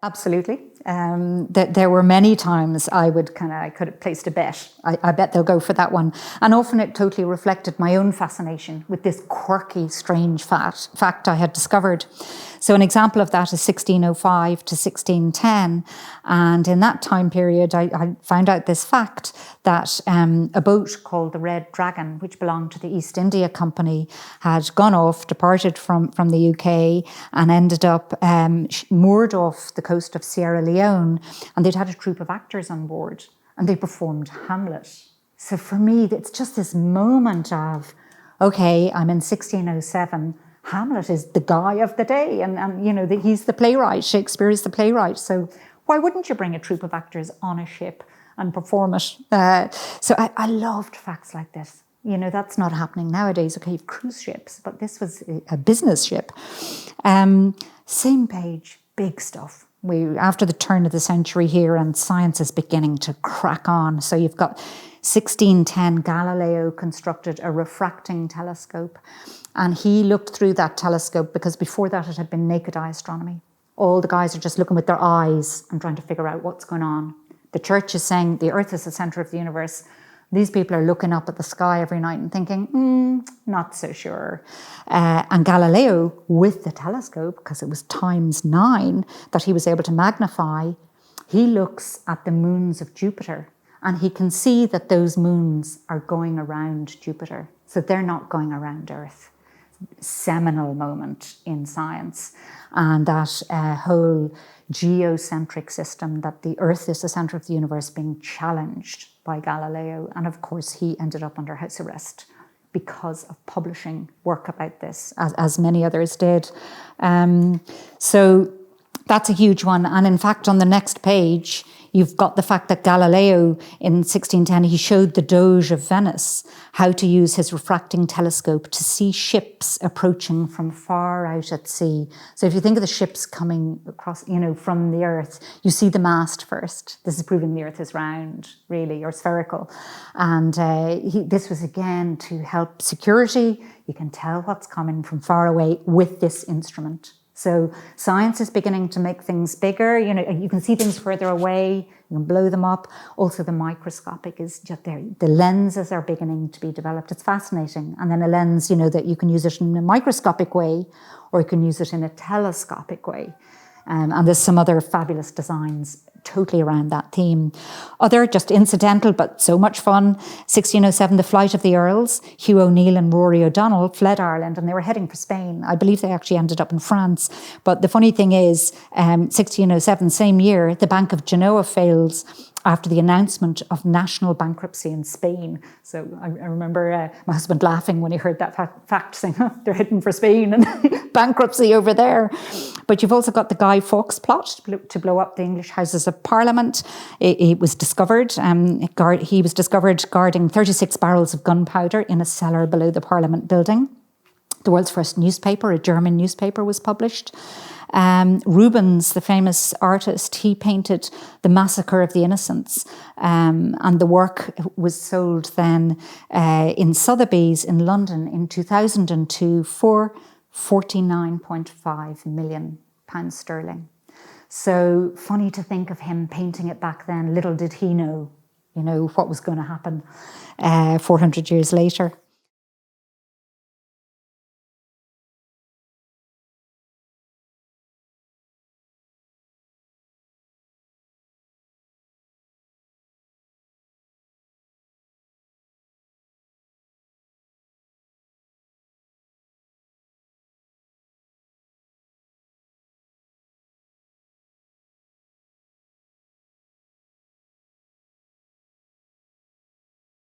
Absolutely. There were many times I could have placed a bet. I bet they'll go for that one. And often it totally reflected my own fascination with this quirky, strange fact I had discovered. So an example of that is 1605 to 1610. And in that time period, I found out this fact that a boat called the Red Dragon, which belonged to the East India Company, had gone off, departed from the UK, and ended up moored off the coast of Sierra Leone. And they'd had a troupe of actors on board, and they performed Hamlet. So for me, it's just this moment of, okay, I'm in 1607. Hamlet is the guy of the day, and you know, he's the playwright. Shakespeare is the playwright. So why wouldn't you bring a troupe of actors on a ship and perform it? So I loved facts like this. You know, that's not happening nowadays. Okay, you've cruise ships, but this was a business ship. Same page, big stuff. After the turn of the century here, and science is beginning to crack on. So you've got 1610, Galileo constructed a refracting telescope, and he looked through that telescope because before that it had been naked eye astronomy. All the guys are just looking with their eyes and trying to figure out what's going on. The church is saying the earth is the center of the universe. These people are looking up at the sky every night and thinking, not so sure. And Galileo, with the telescope, because it was ×9 that he was able to magnify, he looks at the moons of Jupiter, and he can see that those moons are going around Jupiter. So they're not going around Earth. Seminal moment in science. And that whole geocentric system, that the Earth is the center of the universe, being challenged by Galileo. And of course, he ended up under house arrest because of publishing work about this, as many others did. So that's a huge one. And in fact, on the next page, you've got the fact that Galileo in 1610, he showed the Doge of Venice how to use his refracting telescope to see ships approaching from far out at sea. So if you think of the ships coming across, you know, from the Earth, you see the mast first. This is proving the Earth is round, really, or spherical. And this was, again, to help security. You can tell what's coming from far away with this instrument. So science is beginning to make things bigger. You know, you can see things further away. You can blow them up. Also, the microscopic is just there. The lenses are beginning to be developed. It's fascinating. And then a lens, you know, that you can use it in a microscopic way, or you can use it in a telescopic way. And there's some other fabulous designs totally around that theme. Other, just incidental, but so much fun, 1607, the flight of the Earls. Hugh O'Neill and Rory O'Donnell fled Ireland and they were heading for Spain. I believe they actually ended up in France. But the funny thing is, 1607, same year, the Bank of Genoa fails after the announcement of national bankruptcy in Spain. So I remember my husband laughing when he heard that fact, saying, they're heading for Spain and bankruptcy over there. But you've also got the Guy Fawkes plot to blow up the English Houses of Parliament. It was discovered, he was discovered guarding 36 barrels of gunpowder in a cellar below the Parliament building. The world's first newspaper, a German newspaper, was published. Rubens, the famous artist, he painted The Massacre of the Innocents, and the work was sold then in Sotheby's in London in 2002 for £49.5 million sterling. So funny to think of him painting it back then. Little did he know, you know, what was going to happen 400 years later.